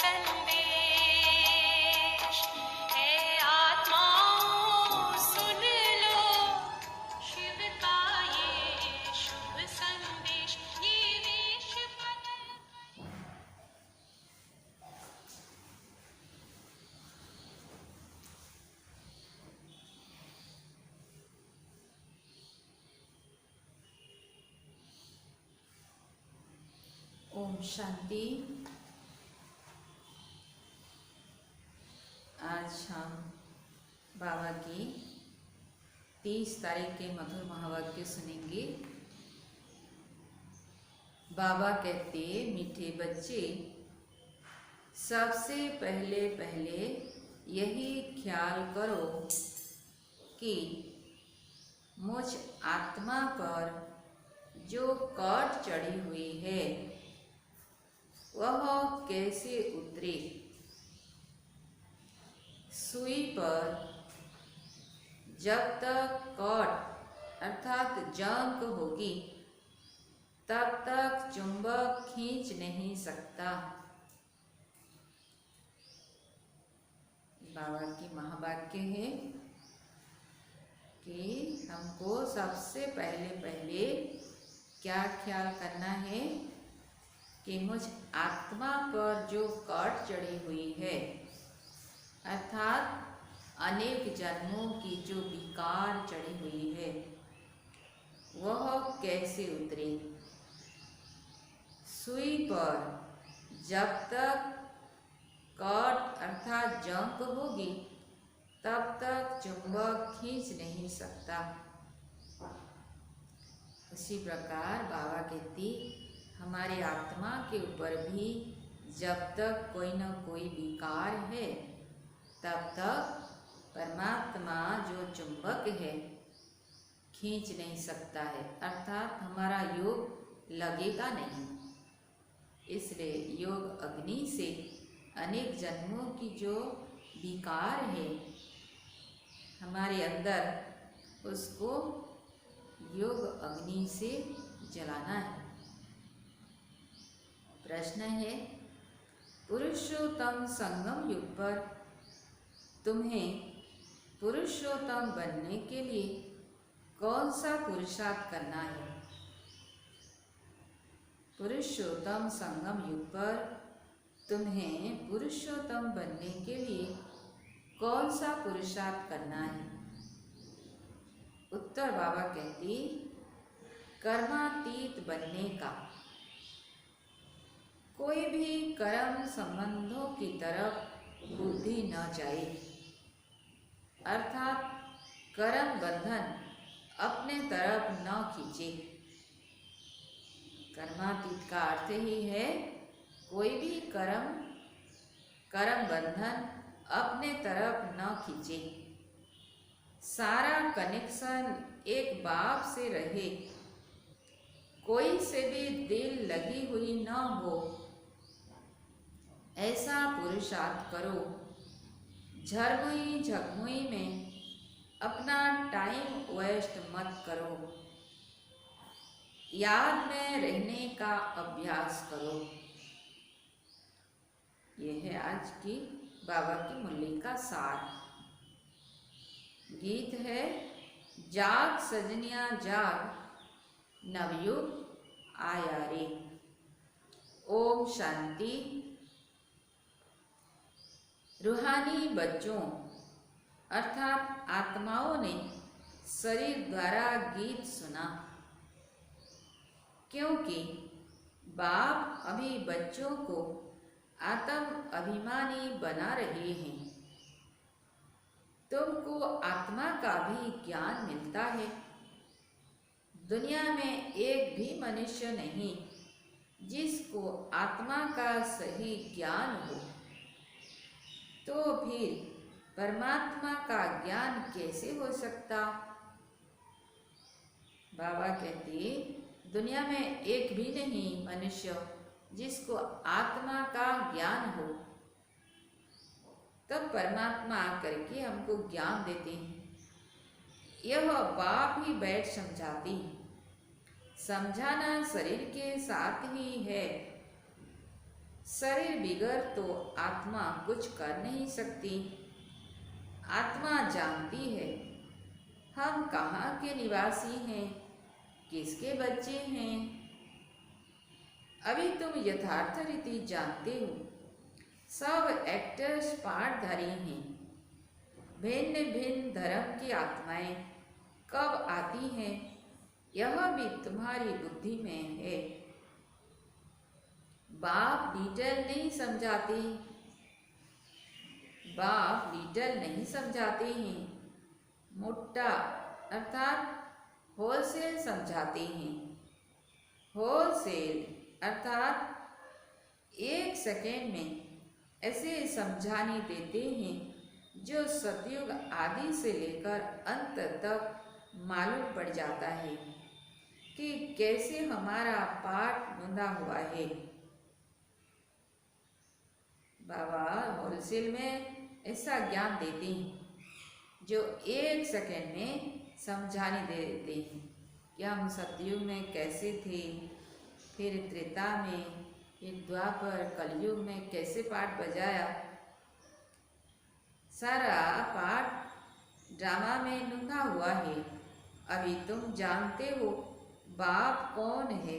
संदेश है आत्माओं सुन लो शिव का ये शुभ संदेश ये वेश बदल ओम शांति। आज हम बाबा की 30 तारीख के मधुर महावाक्य सुनेंगे। बाबा कहते, मीठे बच्चे, सबसे पहले यही ख्याल करो कि मुझ आत्मा पर जो कट चढ़ी हुई है वह कैसे उतरे। सुई पर जब तक कट अर्थात जंग होगी तब तक चुंबक खींच नहीं सकता। बाबा की महावाक्य है कि हमको सबसे पहले क्या ख्याल करना है कि मुझ आत्मा पर जो कट चढ़ी हुई है अर्थात अनेक जन्मों की जो विकार चढ़ी हुई है वह कैसे उतरे। सुई पर जब तक कट अर्थात जंग होगी तब तक चुंबक खींच नहीं सकता। उसी प्रकार बाबा कहती, हमारी आत्मा के ऊपर भी जब तक कोई न कोई विकार है तब तक परमात्मा जो चुंबक है खींच नहीं सकता है, अर्थात हमारा योग लगेगा नहीं। इसलिए योग अग्नि से अनेक जन्मों की जो विकार है हमारे अंदर उसको योग अग्नि से जलाना है। प्रश्न है, पुरुषोत्तम संगम युग पर तुम्हें पुरुषोत्तम बनने के लिए कौन सा पुरुषार्थ करना है। पुरुषोत्तम संगम युग पर तुम्हें पुरुषोत्तम बनने के लिए कौन सा पुरुषार्थ करना है। उत्तर बाबा कहती, कर्मातीत बनने का। कोई भी कर्म संबंधों की तरफ बुद्धि न जाए, अर्थात कर्म बंधन अपने तरफ न खींचे। कर्मातीत का अर्थ ही है कोई भी कर्म बंधन अपने तरफ न खींचे। सारा कनेक्शन एक बाप से रहे, कोई से भी दिल लगी हुई न हो, ऐसा पुरुषार्थ करो। झरमुई झकमुई में अपना टाइम वेस्ट मत करो। याद में रहने का अभ्यास करो। यह है आज की बाबा की मुरली का सार। गीत है, जाग सजनिया जाग, नवयुग आया रे। ओम शांति। रूहानी बच्चों अर्थात आत्माओं ने शरीर द्वारा गीत सुना, क्योंकि बाप अभी बच्चों को आत्म अभिमानी बना रहे हैं। तुमको आत्मा का भी ज्ञान मिलता है। दुनिया में एक भी मनुष्य नहीं जिसको आत्मा का सही ज्ञान हो, तो फिर परमात्मा का ज्ञान कैसे हो सकता। बाबा कहते, दुनिया में एक भी नहीं मनुष्य जिसको आत्मा का ज्ञान हो, तब परमात्मा आकर के हमको ज्ञान देते हैं। यह बाप ही बैठ समझाती है। समझाना शरीर के साथ ही है। शरीर बिगड़ तो आत्मा कुछ कर नहीं सकती। आत्मा जानती है हम कहाँ के निवासी हैं, किसके बच्चे हैं। अभी तुम यथार्थ रीति जानते हो, सब एक्टर्स पार्टधारी हैं। भिन्न भिन्न धर्म की आत्माएं कब आती हैं, यह भी तुम्हारी बुद्धि में है। बाप डिटेल नहीं समझाते, बाप डिटेल नहीं समझाते हैं, मोटा अर्थात होलसेल समझाते हैं। होलसेल अर्थात 1 सेकेंड में ऐसे समझाने देते हैं जो सतयुग आदि से लेकर अंत तक मालूम पड़ जाता है कि कैसे हमारा पाठ बंधा हुआ है। बाबा होलसेल में ऐसा ज्ञान देते हैं जो 1 सेकेंड में समझाने दे देते हैं कि हम सतयुग में कैसे थे, फिर त्रेता में, फिर द्वापर कलयुग में कैसे पाठ बजाया। सारा पाठ ड्रामा में नुंगा हुआ है। अभी तुम जानते हो बाप कौन है,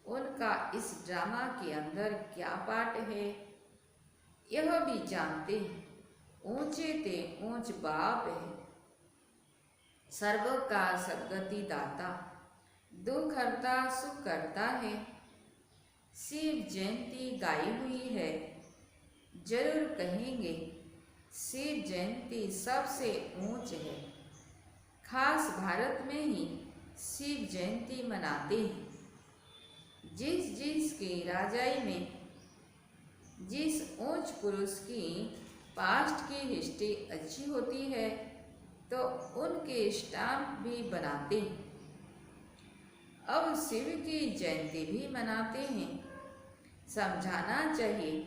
उनका इस ड्रामा के अंदर क्या पाठ है, यह भी जानते हैं। ऊंचे ते ऊंच बाप है, सर्व का सद्गति दाता, दुख हरता सुख करता है। शिव जयंती गाई हुई है, जरूर कहेंगे शिव जयंती सबसे ऊंच है। खास भारत में ही शिव जयंती मनाते हैं। जिस जिस के राजाई में जिस ऊंच पुरुष की पास्ट की हिस्ट्री अच्छी होती है तो उनके स्टाम्प भी बनाते हैं। अब शिव की जयंती भी मनाते हैं। समझाना चाहिए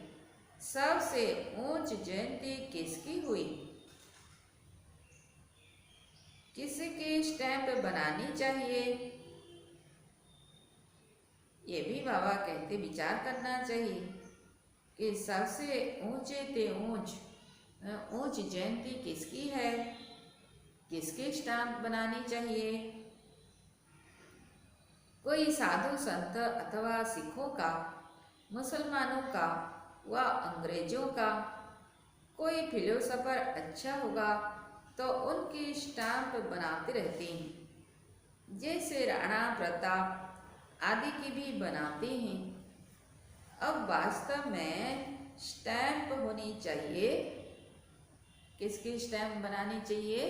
सबसे ऊंच जयंती किसकी हुई, किसके स्टैम्प बनानी चाहिए, ये भी बाबा कहते विचार करना चाहिए कि सबसे ऊंचे ते ऊंच जयंती किसकी है, किसके स्टाम्प बनानी चाहिए। कोई साधु संत अथवा सिखों का, मुसलमानों का व अंग्रेजों का कोई फिलोसफर अच्छा होगा तो उनकी स्टाम्प बनाते रहते हैं। जैसे राणा प्रताप आदि की भी बनाते हैं। अब वास्तव में स्टैम्प होनी चाहिए, किसकी स्टैम्प बनानी चाहिए,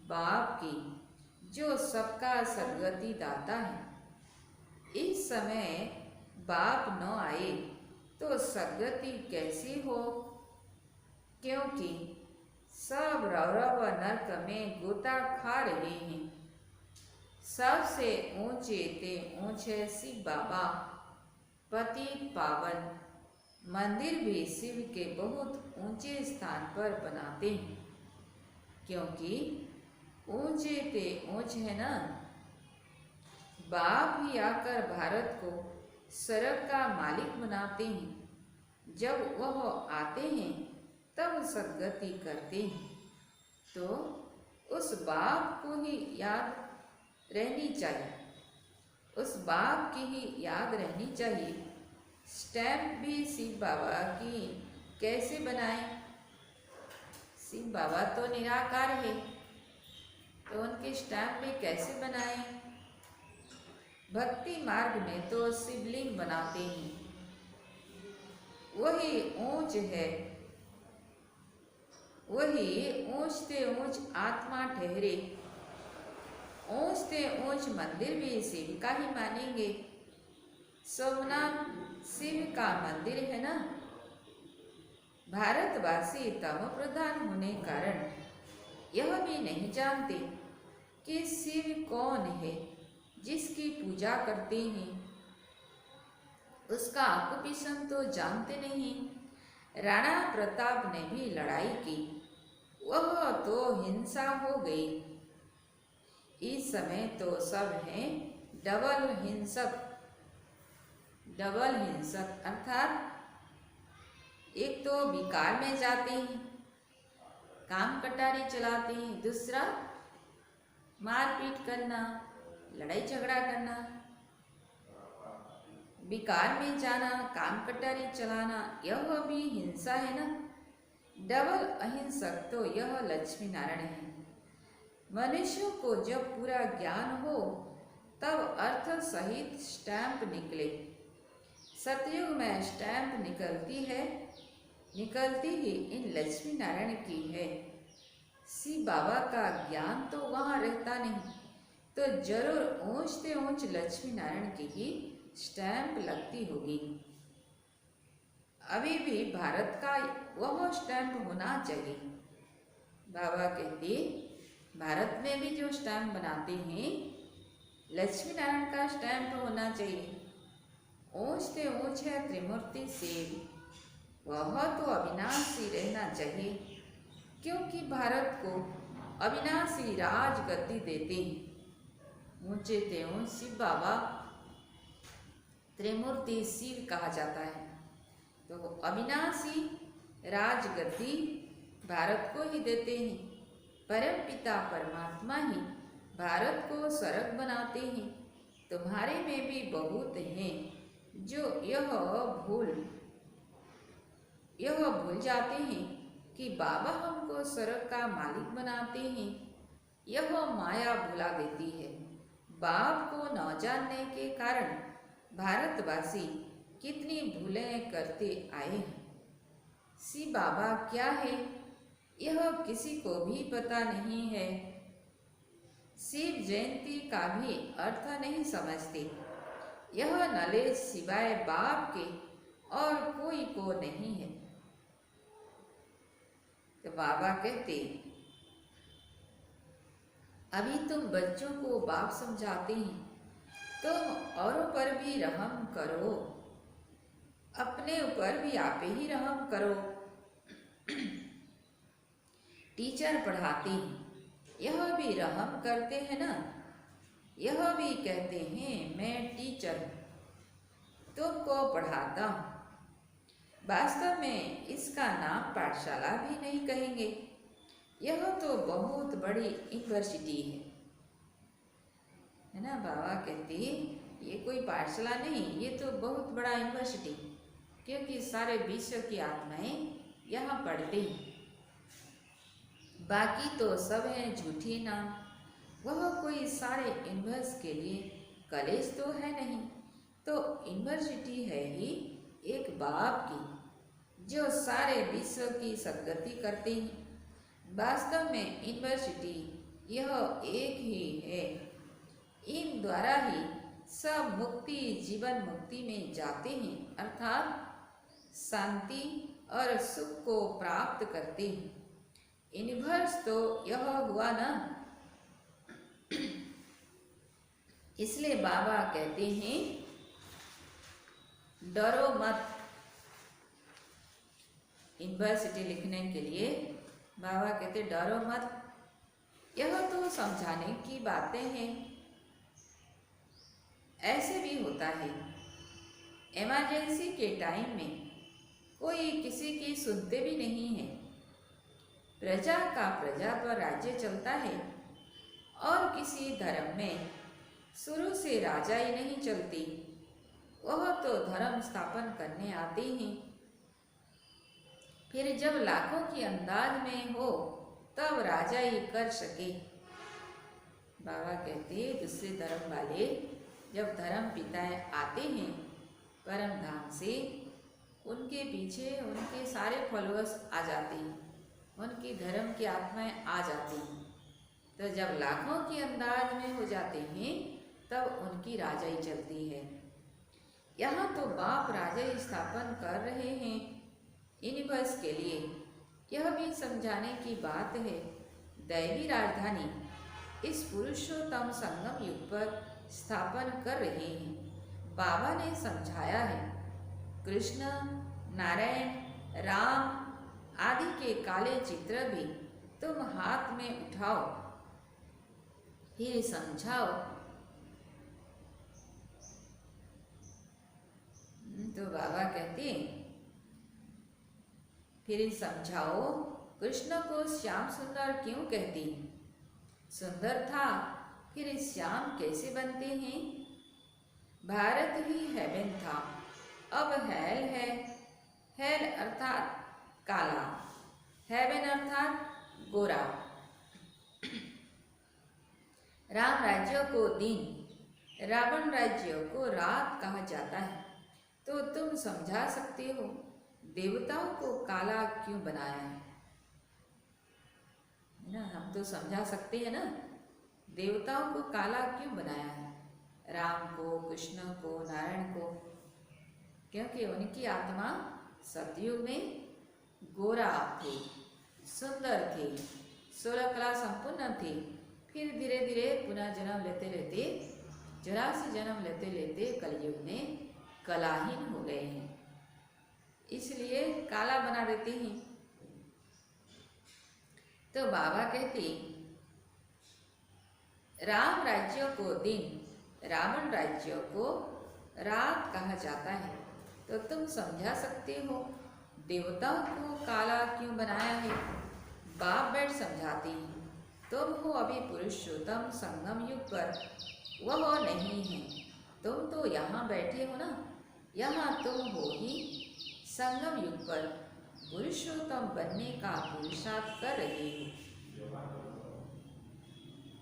बाप की, जो सबका सद्गति दाता है। इस समय बाप न आए तो सद्गति कैसी हो, क्योंकि सब रौरव नरक में गोता खा रहे हैं। सबसे ऊंचे ते ऊंचे शिव बाबा, पति पावन। मंदिर भी शिव के बहुत ऊंचे स्थान पर बनाते हैं, क्योंकि ऊंचे ते ऊंच है ना। बाप ही आकर भारत को स्वर्ग का मालिक बनाते हैं। जब वह आते हैं तब सद्गति करते हैं, तो उस बाप को ही याद रहनी चाहिए, उस बाप की ही याद रहनी चाहिए। स्टैम्प भी शिव बाबा की कैसे बनाएं? शिव बाबा तो निराकार है, तो उनके स्टैम्प भी कैसे बनाएं? भक्ति मार्ग में तो शिवलिंग बनाते हैं, वही ऊंच है, वही ऊंच से ऊंच आत्मा ठहरे। ऊंच से ऊंच मंदिर भी शिव का ही मानेंगे। सोमनाथ शिव का मंदिर है ना। भारतवासी तम प्रधान होने कारण यह भी नहीं जानते कि शिव कौन है, जिसकी पूजा करते हैं। उसका ऑक्यूपेशन तो जानते नहीं। राणा प्रताप ने भी लड़ाई की, वह तो हिंसा हो गई। इस समय तो सब हैं डबल हिंसक अर्थात एक तो विकार में जाते हैं, काम कटारी चलाते हैं, दूसरा मारपीट करना, लड़ाई झगड़ा करना। विकार में जाना, काम कटारी चलाना, यह भी हिंसा है ना। डबल अहिंसक तो यह लक्ष्मी नारायण है। मनुष्यों को जब पूरा ज्ञान हो तब अर्थ सहित स्टैंप निकले। सतयुग में स्टैंप निकलती ही इन लक्ष्मी नारायण की है। शिव बाबा का ज्ञान तो वहाँ रहता नहीं, तो जरूर ऊंच से ऊंच लक्ष्मी नारायण की ही स्टैंप लगती होगी। अभी भी भारत का वह स्टैंप होना चाहिए। बाबा कहते भारत में भी जो स्टैंप बनाते हैं लक्ष्मी नारायण का स्टैंप होना चाहिए। ऊंच से ऊंच है त्रिमूर्ति सेव, वह तो अविनाशी रहना चाहिए, क्योंकि भारत को अविनाशी राजगद्दी देते हैं। ऊंचे से ऊंच शिव बाबा त्रिमूर्ति शिव कहा जाता है, तो अविनाशी राजगद्दी भारत को ही देते हैं। परम पिता परमात्मा ही भारत को स्वर्ग बनाते हैं। तुम्हारे में भी बहुत हैं जो यह भूल जाते हैं कि बाबा हमको स्वर्ग का मालिक बनाते हैं। यह माया भुला देती है। बाप को न जानने के कारण भारतवासी कितनी भूलें करते आए हैं। शिव बाबा क्या है यह किसी को भी पता नहीं है। शिव जयंती का भी अर्थ नहीं समझते। यह नॉलेज सिवाय बाप के और कोई को नहीं है। तो बाबा कहते अभी तुम बच्चों को बाप समझाते हैं, तुम औरों पर भी रहम करो, अपने ऊपर भी आप ही रहम करो। टीचर पढ़ाते हैं, यह भी रहम करते हैं ना। यह भी कहते हैं मैं टीचर हूँ, तुमको पढ़ाता हूँ। वास्तव में इसका नाम पाठशाला भी नहीं कहेंगे, यह तो बहुत बड़ी यूनिवर्सिटी है ना। बाबा कहते हैं ये कोई पाठशाला नहीं, ये तो बहुत बड़ा यूनिवर्सिटी, क्योंकि सारे विश्व की आत्माएं यहाँ पढ़ते हैं। बाकी तो सब हैं झूठी नाम। वह कोई सारे यूनिवर्स के लिए कॉलेज तो है नहीं, तो यूनिवर्सिटी है ही एक बाप की जो सारे विश्व की सद्गति करते हैं। वास्तव में यूनिवर्सिटी यह एक ही है। इन द्वारा ही सब मुक्ति जीवन मुक्ति में जाते हैं, अर्थात शांति और सुख को प्राप्त करते हैं। यूनिवर्स तो यह हुआ ना। इसलिए बाबा कहते हैं डरो मत। यूनिवर्सिटी लिखने के लिए बाबा कहते डरो मत। यह तो समझाने की बातें हैं। ऐसे भी होता है, इमरजेंसी के टाइम में कोई किसी की सुनते भी नहीं है। प्रजा का प्रजा पर राज्य चलता है, और किसी धर्म में शुरू से राजा ही नहीं चलती, वह तो धर्म स्थापन करने आते हैं। फिर जब लाखों की अंदाज में हो तब राजा ही कर सके। बाबा कहते दूसरे धर्म वाले जब धर्म पिताएं आते हैं परम धाम से, उनके पीछे उनके सारे फॉलोअर्स आ जाते हैं, उनकी धर्म की आत्माएं आ जाती हैं। तो जब लाखों के अंदाज में हो जाते हैं तब उनकी राजाई चलती है। यहाँ तो बाप राजाई स्थापन कर रहे हैं यूनिवर्स के लिए। यह भी समझाने की बात है, दैवी राजधानी इस पुरुषोत्तम संगम युग पर स्थापन कर रहे हैं। बाबा ने समझाया है, कृष्ण नारायण राम आदि के काले चित्र भी तुम हाथ में उठाओ, फिर समझाओ। तो बाबा कहते हैं फिर समझाओ, कृष्ण को श्याम सुंदर क्यों कहते हैं? सुंदर था, फिर श्याम कैसे बनते हैं? भारत ही हेवन था, अब हेल है। हेल अर्थात काला, हेवन अर्थात गोरा। राम राज्य को दिन, रावण राज्य को रात कहा जाता है। तो तुम समझा सकते हो देवताओं को काला क्यों बनाया है ना? हम तो समझा सकते हैं ना, देवताओं को काला क्यों बनाया है? राम को, कृष्ण को, नारायण को, क्योंकि उनकी आत्मा सतयुग में गोरा थे, सुंदर थे, 16 कला संपूर्ण थे। फिर धीरे धीरे पुनः जन्म लेते लेते, जरा से जन्म लेते लेते कलयुग में कलाहीन हो गए हैं, इसलिए काला बना देते हैं। तो बाबा कहते, राम राज्य को दिन, रावण राज्य को रात कहा जाता है। तो तुम समझा सकते हो देवताओं को काला क्यों बनाया है? बाप बैठ समझाते हैं। तुम हो अभी पुरुषोत्तम संगम युग पर, वह नहीं है। तुम तो यहाँ बैठे हो ना, यहाँ तुम हो ही संगम युग पर पुरुषोत्तम बनने का पुरुषार्थ कर रहे हो।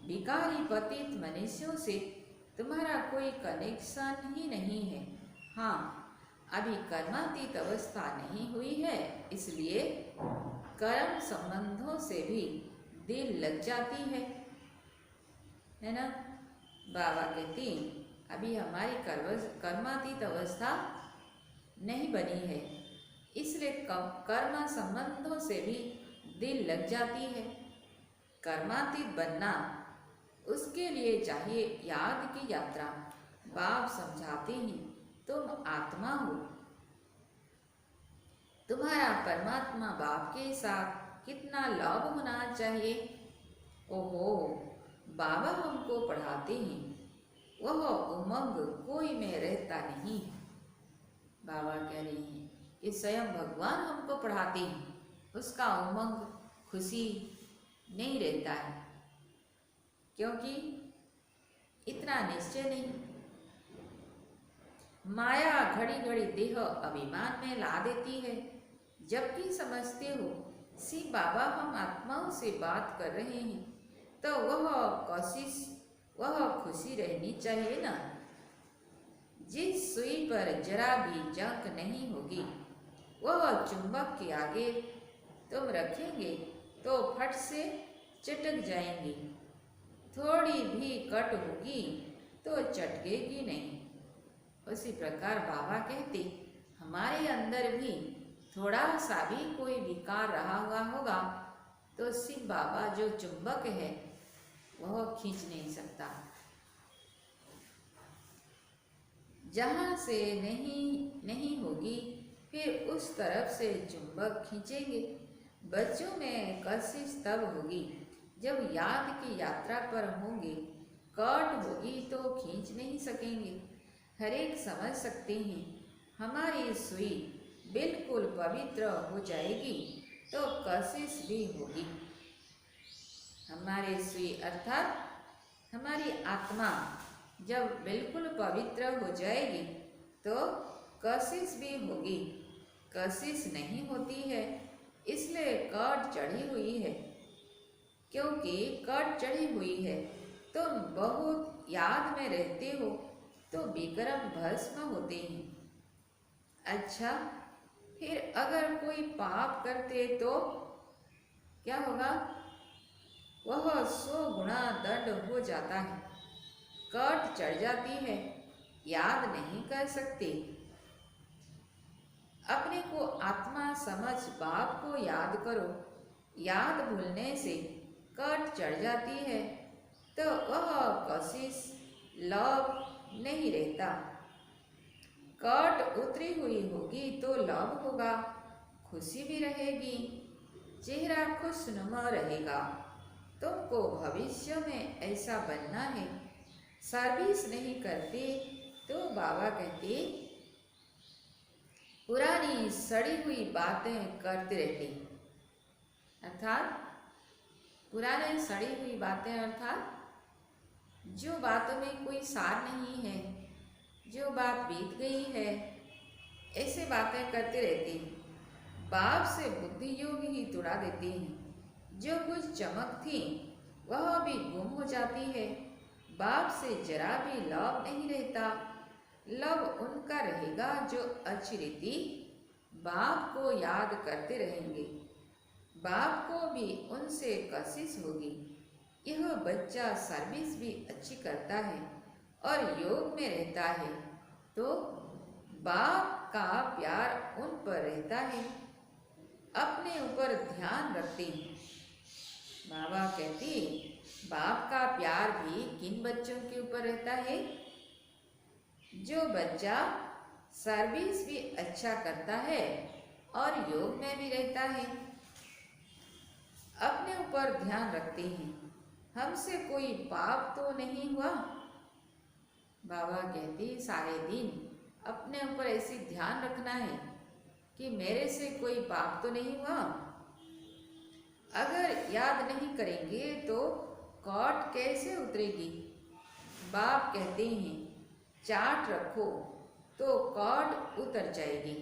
भिखारी पतित मनुष्यों से तुम्हारा कोई कनेक्शन ही नहीं है। हाँ, अभी कर्मातीत अवस्था नहीं हुई है, इसलिए कर्म संबंधों से भी दिल लग जाती है ना? बाबा कहती, अभी हमारी कर्मातीत अवस्था नहीं बनी है, इसलिए कर्म संबंधों से भी दिल लग जाती है। कर्मातीत बनना, उसके लिए चाहिए याद की यात्रा। बाप समझाते हैं, तुम आत्मा हो, तुम्हारा परमात्मा बाप के साथ कितना लव होना चाहिए। ओहो, बाबा हमको पढ़ाते हैं, वह उमंग कोई में रहता नहीं। बाबा कह रहे हैं कि स्वयं भगवान हमको पढ़ाते हैं, उसका उमंग, खुशी नहीं रहता है, क्योंकि इतना निश्चय नहीं। माया घड़ी घड़ी देह अभिमान में ला देती है, जबकि समझते हो शिव बाबा हम आत्माओं से बात कर रहे हैं, तो वह खुशी रहनी चाहिए ना। जिस सुई पर जरा भी जंक नहीं होगी, वह चुंबक के आगे तुम रखेंगे तो फट से चटक जाएंगी। थोड़ी भी कट होगी तो चटकेगी नहीं। उसी प्रकार बाबा कहते, हमारे अंदर भी थोड़ा सा भी कोई विकार रहा हुआ होगा तो शिव बाबा जो चुंबक है वह खींच नहीं सकता। जहाँ से नहीं होगी, फिर उस तरफ से चुंबक खींचेंगे। बच्चों में कशिश तब होगी जब याद की यात्रा पर होंगे, कट होगी तो खींच नहीं सकेंगे। हर एक समझ सकते हैं, हमारी सुई बिल्कुल पवित्र हो जाएगी तो कशिश भी होगी। हमारी सुई अर्थात हमारी आत्मा जब बिल्कुल पवित्र हो जाएगी तो कशिश भी होगी। कशिश नहीं होती है, इसलिए कट चढ़ी हुई है। क्योंकि कट चढ़ी हुई है, तुम बहुत याद में रहते हो तो विक्रम भस्म होते हैं। अच्छा, फिर अगर कोई पाप करते तो क्या होगा? वह 100 गुना दंड हो जाता है। कट चढ़ जाती है, याद नहीं कर सकते। अपने को आत्मा समझ बाप को याद करो। याद भूलने से कट चढ़ जाती है तो वह कशिश लव नहीं रहता। कट उतरी हुई होगी तो लव होगा, खुशी भी रहेगी, चेहरा खुशनुमा रहेगा। तुमको भविष्य में ऐसा बनना है। सर्विस नहीं करते तो बाबा कहते, पुरानी सड़ी हुई बातें करते रहते हैं। अर्थात पुराने सड़ी हुई बातें अर्थात जो बातों में कोई सार नहीं है, जो बात बीत गई है, ऐसे बातें करते रहते हैं। बाप से बुद्धि योग ही तुड़ा देते हैं। जो कुछ चमक थी वह भी गुम हो जाती है। बाप से जरा भी लव नहीं रहता। लव उनका रहेगा जो अच्छी रीति बाप को याद करते रहेंगे। बाप को भी उनसे कशिश होगी। यह बच्चा सर्विस भी अच्छी करता है और योग में रहता है तो बाप का प्यार उन पर रहता है, अपने ऊपर ध्यान रखते हैं। बाबा कहते बाप का प्यार भी किन बच्चों के ऊपर रहता है? जो बच्चा सर्विस भी अच्छा करता है और योग में भी रहता है, अपने ऊपर ध्यान रखते हैं। हमसे कोई पाप तो नहीं हुआ? बाबा कहते सारे दिन अपने ऊपर ऐसी ध्यान रखना है कि मेरे से कोई पाप तो नहीं हुआ। अगर याद नहीं करेंगे तो कॉट कैसे उतरेगी? बाप कहते हैं चाट रखो तो कॉट उतर जाएगी।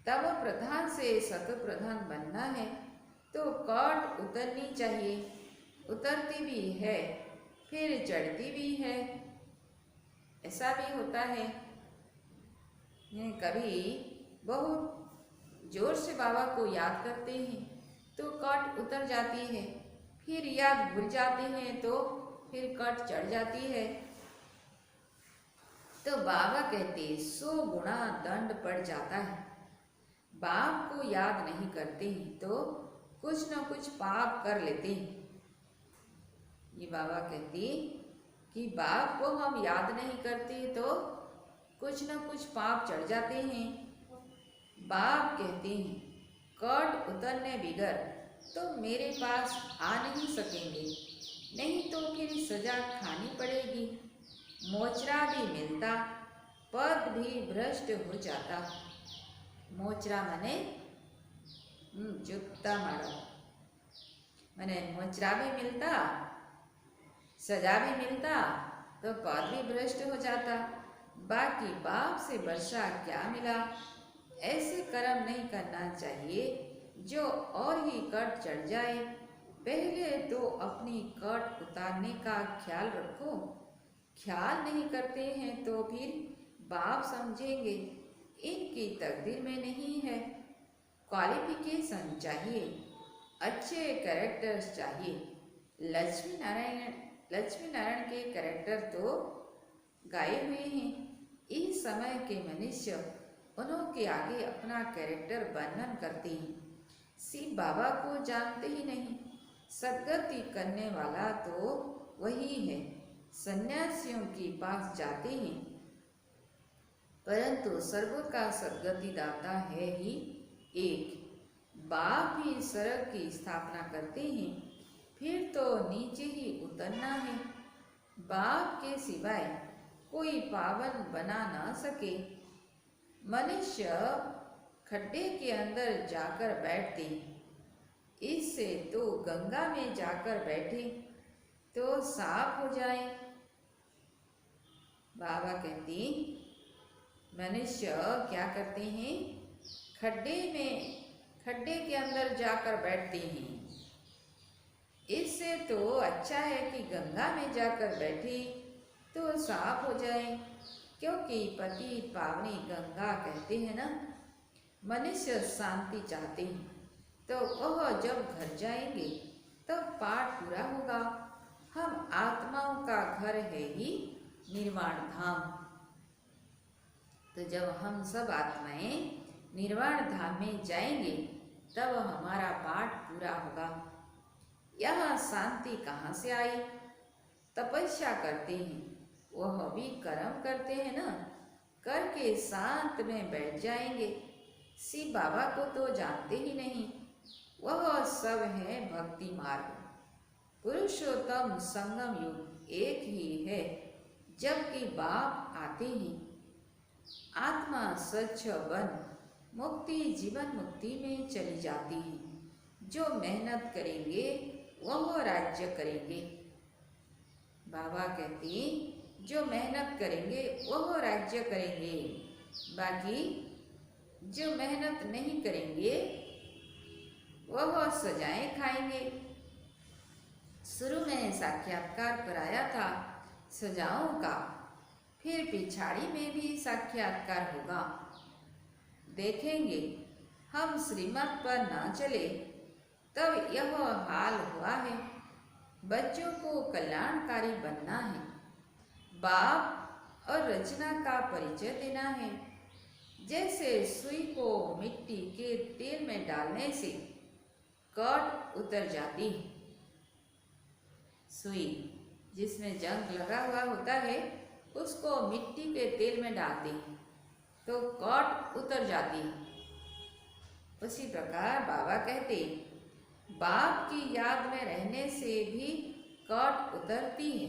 तब प्रधान से सत प्रधान बनना है तो कॉट उतरनी चाहिए। उतरती भी है फिर चढ़ती भी है। ऐसा भी होता है। कभी बहुत जोर से बाबा को याद करते हैं तो कट उतर जाती है, फिर याद भूल जाते हैं तो फिर कट चढ़ जाती है। तो बाबा कहते 100 गुना दंड पड़ जाता है। बाप को याद नहीं करते हैं तो कुछ न कुछ पाप कर लेते हैं। ये बाबा कहते कि बाप को हम याद नहीं करते तो कुछ न कुछ पाप चढ़ जाते हैं। बाप कहते हैं कट उतरने बिगर तो मेरे पास आ नहीं सकेंगे, नहीं तो फिर सजा खानी पड़ेगी। मोचरा भी मिलता, पद भी भ्रष्ट हो जाता। मोचरा मने जूता मारो, मने मोचरा भी मिलता, सजा भी मिलता तो पद भी भ्रष्ट हो जाता। बाकी बाप से वर्षा क्या मिला? ऐसे कर्म नहीं करना चाहिए जो और ही कट चढ़ जाए। पहले तो अपनी कट उतारने का ख्याल रखो। ख्याल नहीं करते हैं तो फिर बाप समझेंगे इनकी तकदीर में नहीं है। क्वालिफिकेशन चाहिए, अच्छे कैरेक्टर्स चाहिए। लक्ष्मी नारायण के कैरेक्टर तो गाए हुए हैं। इस समय के मनुष्य उन्होंने आगे अपना कैरेक्टर वर्णन करते हैं। शिव बाबा को जानते ही नहीं। सदगति करने वाला तो वही है। सन्यासियों के पास जाते हैं परंतु सर्व का सदगति दाता है ही एक। बाप ही सड़क की स्थापना करते हैं, फिर तो नीचे ही उतरना है। बाप के सिवाय कोई पावन बना ना सके। मनुष्य खड्डे के अंदर जाकर बैठते हैं, इससे तो गंगा में जाकर बैठे तो साफ हो जाए। बाबा कहते मनुष्य क्या करते हैं? खड्डे के अंदर जाकर बैठते हैं। इससे तो अच्छा है कि गंगा में जाकर बैठे तो साफ हो जाए, क्योंकि पति पावनी गंगा कहते हैं ना। मनुष्य शांति चाहते हैं तो वह जब घर जाएंगे तब पाठ पूरा होगा। हम आत्माओं का घर है ही निर्वाण धाम। तो जब हम सब आत्माएं निर्वाण धाम में जाएंगे तब हमारा पाठ पूरा होगा। यह शांति कहाँ से आई? तपस्या करते हैं, वह भी कर्म करते हैं ना, करके शांत में बैठ जाएंगे। शिव बाबा को तो जानते ही नहीं, वह सब है भक्ति मार्ग। पुरुषोत्तम संगम युग एक ही है, जबकि बाप आते हैं। आत्मा स्वच्छ बन मुक्ति जीवन मुक्ति में चली जाती है। जो मेहनत करेंगे वह राज्य करेंगे। बाबा कहते हैं जो मेहनत करेंगे वह राज्य करेंगे, बाकी जो मेहनत नहीं करेंगे वह सजाएं खाएंगे। शुरू में साक्षात्कार कराया था सजाओं का, फिर पिछाड़ी में भी साक्षात्कार होगा। देखेंगे हम श्रीमत पर न चले तब यह हाल हुआ है। बच्चों को कल्याणकारी बनना है, बाप और रचना का परिचय देना है। जैसे सुई को मिट्टी के तेल में डालने से कट उतर जाती है। सुई जिसमें जंग लगा हुआ होता है उसको मिट्टी के तेल में डालते हैं तो कट उतर जाती है। उसी प्रकार बाबा कहते बाप की याद में रहने से भी कट उतरती है,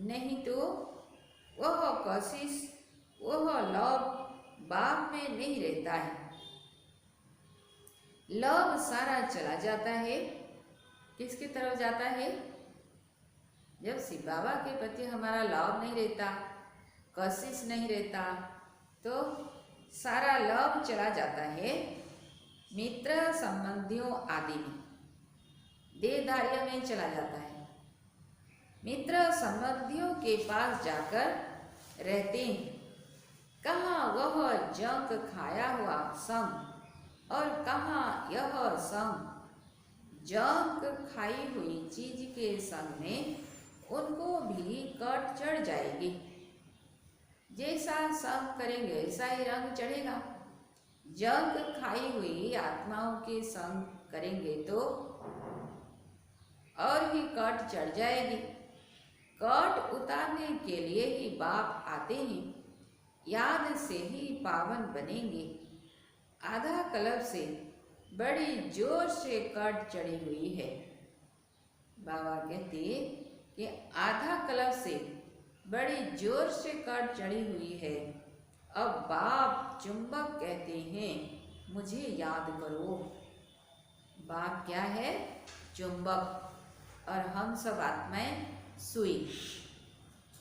नहीं तो वह कोशिश वह लोभ बाप में नहीं रहता है। लोभ सारा चला जाता है। किसकी तरफ जाता है? जब शिव बाबा के प्रति हमारा लोभ नहीं रहता, कोशिश नहीं रहता, तो सारा लोभ चला जाता है मित्र संबंधियों आदि में, देहधारियों में चला जाता है। मित्र संबंधियों के पास जाकर रहते हैं। कहाँ वह जंक खाया हुआ संग और कहाँ यह संग। जंक खाई हुई चीज के संग में उनको भी कट चढ़ जाएगी। जैसा संग करेंगे ऐसा ही रंग चढ़ेगा। जंक खाई हुई आत्माओं के संग करेंगे तो और भी कट चढ़ जाएगी। कट उतारने के लिए ही बाप आते हैं, याद से ही पावन बनेंगे। आधा कल्प से बड़ी जोर से कट चढ़ी हुई है। बाबा कहते कि आधा कल्प से बड़ी जोर से कट चढ़ी हुई है। अब बाप चुंबक कहते हैं मुझे याद करो। बाप क्या है? चुंबक, और हम सब आत्माएं सुई।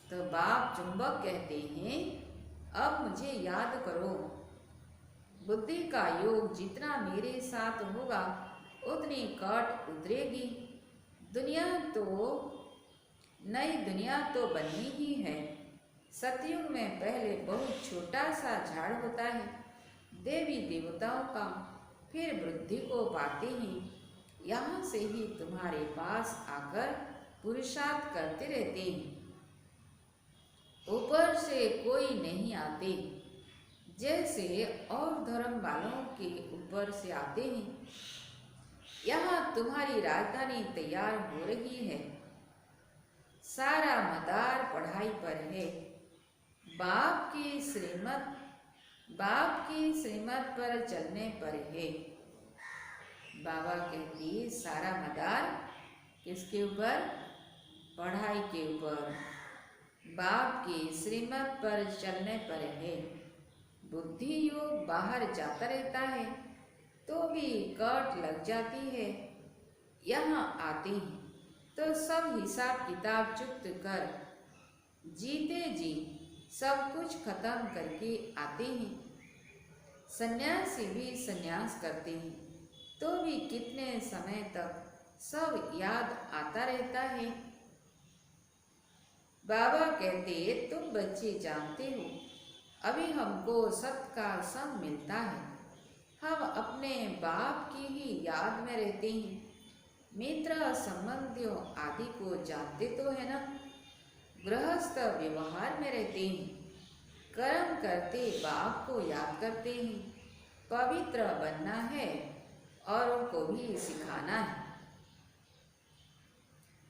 तो बाप चुंबक कहते हैं अब मुझे याद करो। बुद्धि का योग जितना मेरे साथ होगा उतनी कट उतरेगी। दुनिया तो नई दुनिया तो बननी ही है। सतयुग में पहले बहुत छोटा सा झाड़ होता है देवी देवताओं का, फिर वृद्धि को पाते हैं। यहाँ से ही तुम्हारे पास आकर पुरुषार्थ करते रहते हैं। ऊपर से कोई नहीं आते, जैसे और धर्म वालों के ऊपर से आते हैं। यहाँ तुम्हारी राजधानी तैयार हो रही है। सारा मदार पढ़ाई पर है। बाप की श्रीमत पर चलने पर है। बाबा कहती सारा मदार किसके ऊपर? पढ़ाई के ऊपर। बाप की श्रीमत पर चलने पर है। बुद्धि योग बाहर जाता रहता है तो भी कट लग जाती है। यहाँ आते हैं तो सब हिसाब किताब चुप्त कर जीते जी सब कुछ खत्म करके आते हैं। सन्यासी भी सन्यास करते हैं तो भी कितने समय तक सब याद आता रहता है। बाबा कहते तुम बच्चे जानते हो अभी हमको सत्य का संग मिलता है। हम अपने बाप की ही याद में रहते हैं। मित्र संबंधियों आदि को जानते तो है ना। गृहस्थ व्यवहार में रहते हैं। कर्म करते बाप को याद करते हैं। पवित्र बनना है औरों को भी सिखाना है।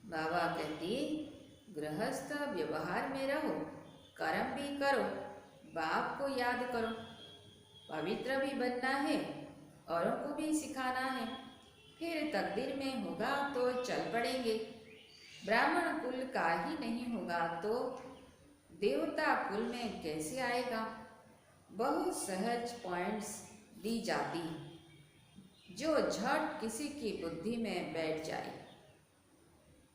बाबा कहते गृहस्थ व्यवहार में रहो, कर्म भी करो, बाप को याद करो। पवित्र भी बनना है औरों को भी सिखाना है। फिर तकदीर में होगा तो चल पड़ेंगे। ब्राह्मण कुल का ही नहीं होगा तो देवता कुल में कैसे आएगा। बहुत सहज पॉइंट्स दी जाती जो झट किसी की बुद्धि में बैठ जाए।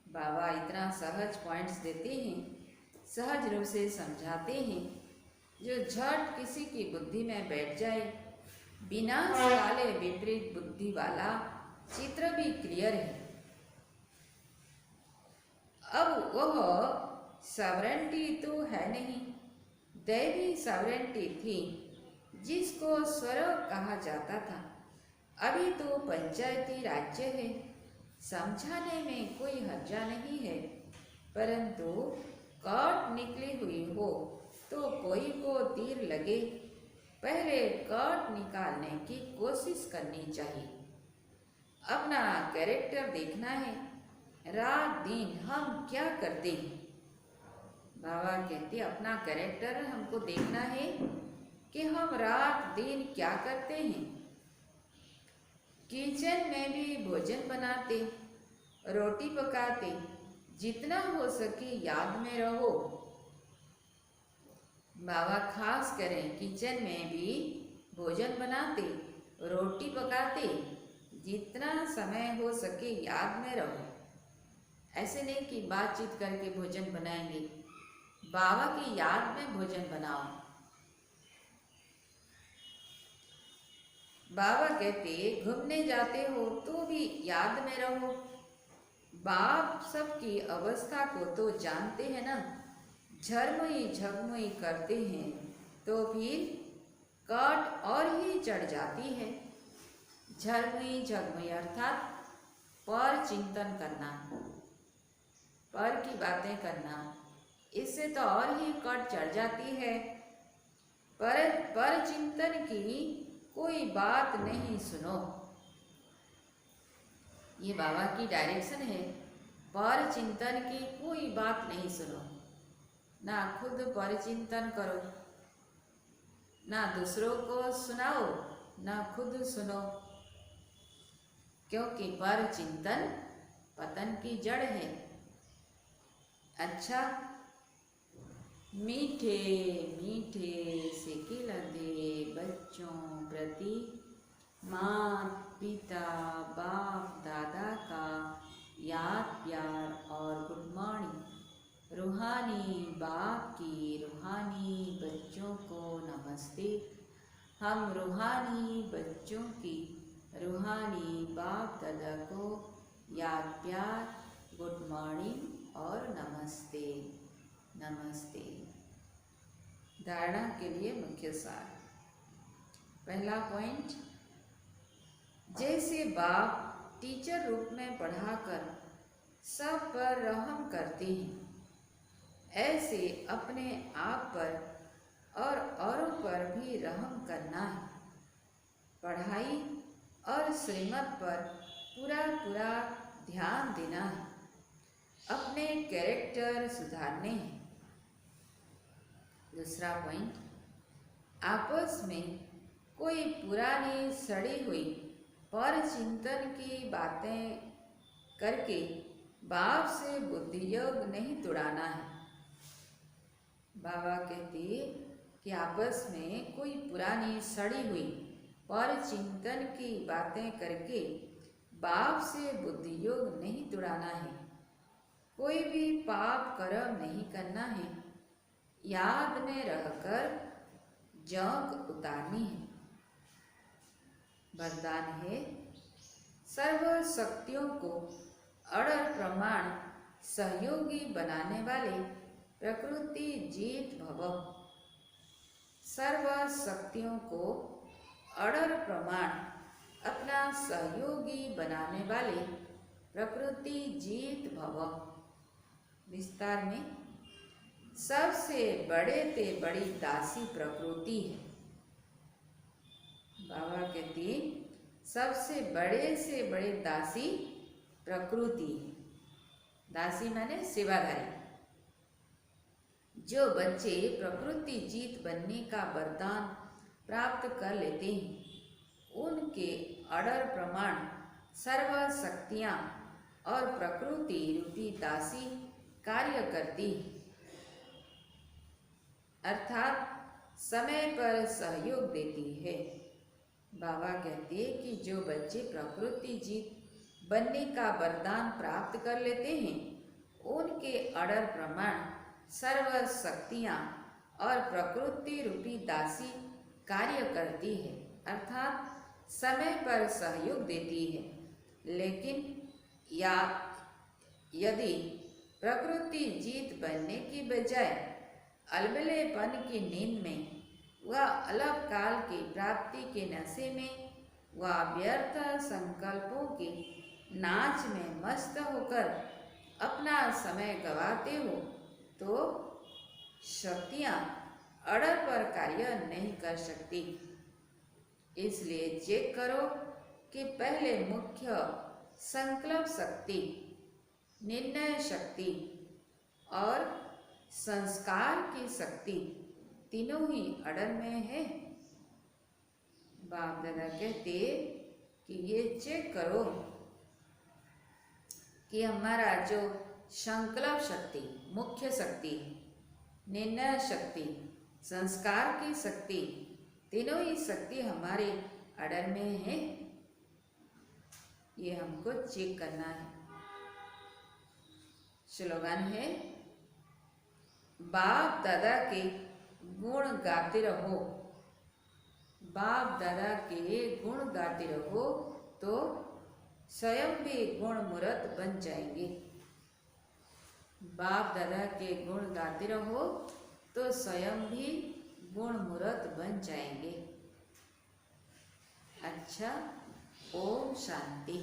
बाबा इतना सहज पॉइंट्स देते हैं, सहज रूप से समझाते हैं जो झट किसी की बुद्धि में बैठ जाए। विनाश वाले विपरीत बुद्धि वाला चित्र भी क्लियर है। अब वह सॉवरेंटी तो है नहीं, दैवी सॉवरेंटी थी जिसको स्वर्ग कहा जाता था। अभी तो पंचायती राज्य है, समझाने में कोई हर्जा नहीं है, परंतु काट निकली हुई हो तो कोई को तीर लगे, पहले काट निकालने की कोशिश करनी चाहिए। अपना कैरेक्टर देखना है, रात दिन हम क्या करते हैं। बाबा कहते अपना कैरेक्टर हमको देखना है कि हम रात दिन क्या करते हैं। किचन में भी भोजन बनाते, रोटी पकाते, जितना हो सके याद में रहो। बाबा खास करें किचन में भी भोजन बनाते, रोटी पकाते, जितना समय हो सके याद में रहो। ऐसे नहीं कि बातचीत करके भोजन बनाएंगे, बाबा की याद में भोजन बनाओ। बाबा कहते घूमने जाते हो तो भी याद में रहो। बाप सबकी अवस्था को तो जानते हैं ना, झरमुई झगमुई करते हैं तो फिर काट और ही चढ़ जाती है। झरमुई झगमुई अर्थात पर चिंतन करना, पर की बातें करना, इससे तो और ही कट चढ़ जाती है। पर चिंतन की कोई बात नहीं सुनो। ये बाबा की डायरेक्शन है, पर चिंतन की कोई बात नहीं सुनो। ना खुद पर चिंतन करो, ना दूसरों को सुनाओ, ना खुद सुनो, क्योंकि पर चिंतन पतन की जड़ है। अच्छा, मीठे मीठे से खिलते बच्चों प्रति माता पिता बाप दादा का याद प्यार और गुड मॉर्निंग। रूहानी बाप की रूहानी बच्चों को नमस्ते। हम रूहानी बच्चों की रूहानी बाप दादा को याद प्यार, गुड मॉर्निंग और नमस्ते नमस्ते। धारणा के लिए मुख्य सार। पहला पॉइंट, जैसे बाप टीचर रूप में पढ़ाकर सब पर रहम करते हैं, ऐसे अपने आप पर और औरों पर भी रहम करना है। पढ़ाई और श्रीमत पर पूरा ध्यान देना है, अपने कैरेक्टर सुधारने हैं। दूसरा पॉइंट, आपस में कोई पुरानी सड़ी हुई पर चिंतन की बातें करके बाप से बुद्धि योग नहीं तुड़ाना है। बाबा कहते कि आपस में कोई पुरानी सड़ी हुई पर चिंतन की बातें करके बाप से बुद्धि योग नहीं तुड़ाना है। कोई भी पाप कर्म नहीं करना है, याद में रहकर जंग उतारनी है। वरदान है, सर्व शक्तियों को अड़र प्रमाण सहयोगी बनाने वाले प्रकृति जीत भव। सर्व शक्तियों को अड़र प्रमाण अपना सहयोगी बनाने वाले प्रकृति जीत भव। विस्तार में, सबसे बड़े ते बड़ी दासी प्रकृति है। बाबा कहती सबसे बड़े से बड़े दासी प्रकृति है। दासी माने सेवाधारी। जो बच्चे प्रकृति जीत बनने का वरदान प्राप्त कर लेते हैं, उनके अड़र प्रमाण सर्व शक्तियाँ और प्रकृति रूपी दासी कार्य करती है। अर्थात समय पर सहयोग देती है। बाबा कहते हैं कि जो बच्चे प्रकृति जीत बनने का वरदान प्राप्त कर लेते हैं, उनके अड़र प्रमाण सर्व शक्तियाँ और प्रकृति रूपी दासी कार्य करती है, अर्थात समय पर सहयोग देती है। लेकिन यदि प्रकृति जीत बनने की बजाय अलबेलेपन की नींद में वह अलग काल की प्राप्ति के नशे में वह व्यर्थ संकल्पों के नाच में मस्त होकर अपना समय गंवाते हो, तो शक्तियाँ अड़र पर कार्य नहीं कर सकती। इसलिए चेक करो कि पहले मुख्य संकल्प शक्ति, निर्णय शक्ति और संस्कार की शक्ति तीनों ही अड़र में है। बाप दादा कहते कि ये चेक करो कि हमारा जो संकल्प शक्ति, मुख्य शक्ति, निर्णय शक्ति, संस्कार की शक्ति, तीनों ही शक्ति हमारे अड़र में है। ये हमको चेक करना है। स्लोगन है, बाप दादा के गुण गाते रहो। बाप दादा के गुण गाते रहो तो स्वयं भी गुण मूर्त बन जाएंगे। बाप दादा के गुण गाते रहो तो स्वयं भी गुण मूर्त बन जाएंगे। अच्छा, ओम शांति।